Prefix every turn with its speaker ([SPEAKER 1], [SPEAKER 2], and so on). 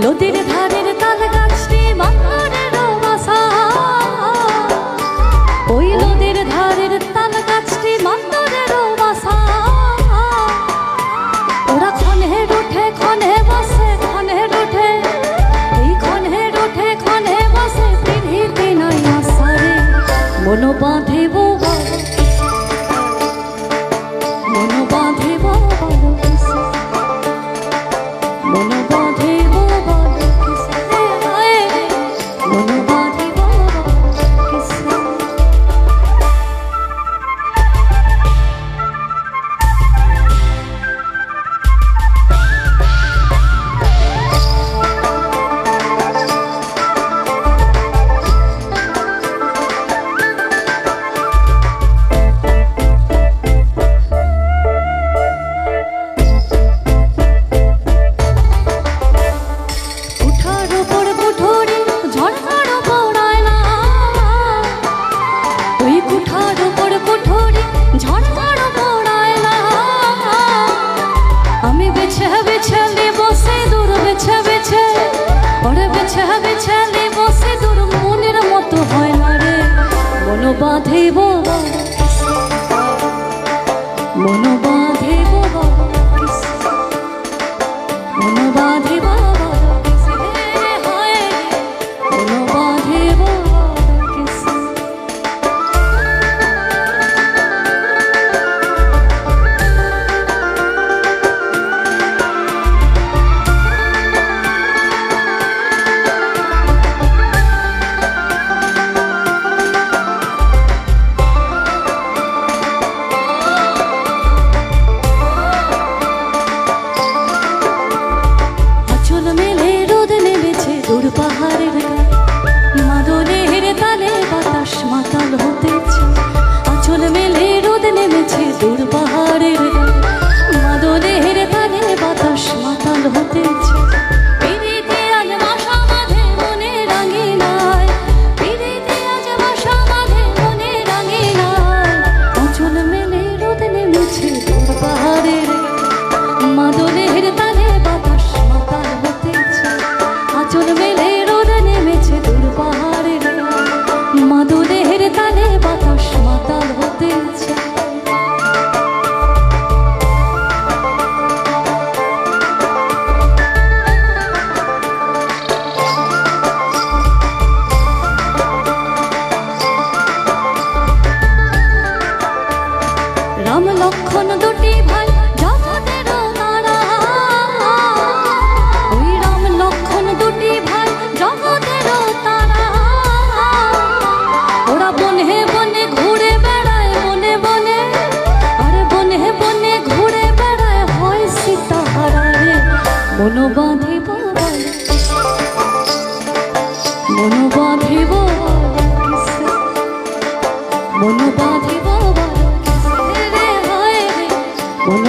[SPEAKER 1] নদীর ধারের তাল গাছটি মাথারের বাসা, ওই নদীর ধারের তাল গাছটি মাথারের বাসা। ওরা ক্ষণের উঠে ক্ষণে বসে, ক্ষণের উঠে এই ক্ষণের উঠে ক্ষণে বসে, পিড়িতে নাই আসারে মন বাঁধিব, মন বাঁধিব মন বাঁধিব মন বাঁধিব। আমি বেছে বেছে বসে দূর, বেছে বেছে ওরে বেছে বেছে বসে দূর, মনের মতো হয় না রে মন বাঁধিব, মন বাঁধিব মন বাঁধিব মন বাঁধিব। দূর পাহাড়ের মাদলের তালে বাতাস মাতাল হতেছে, আঁচল মেলে রোদ নেমেছে দূর পাহাড়ের মাদলের তালে বাতাস মাতাল হতেছে। পিড়িতে আজ বাসা বাঁধে মনে রাঙিনায়, পিড়িতে আজ বাসা বাঁধে মনে রাঙিনায়, আঁচল মেলে রোদ নেমেছে দূর পাহাড়ের মাদলের তালে বাতাস মাতাল হতেছে, আঁচল মেলে রোদ নেমেছে দূর পাহাড়ের মাদলের তালে বাতাস মাতাল হতেছে। রাম লক্ষ্মণ দুটি ভাই জগতের তারা, ওই রাম লক্ষ্মণ দুটি ভাই জগতের তারা। ওরা বনে বনে ঘুরে বেড়ায়, বনে বনে আরে বনে বনে ঘুরে বেড়ায়, হয় সীতাহারা রে মন বাঁধিব, মন বাঁধিব মন বাঁধিব রে, হয় রে মন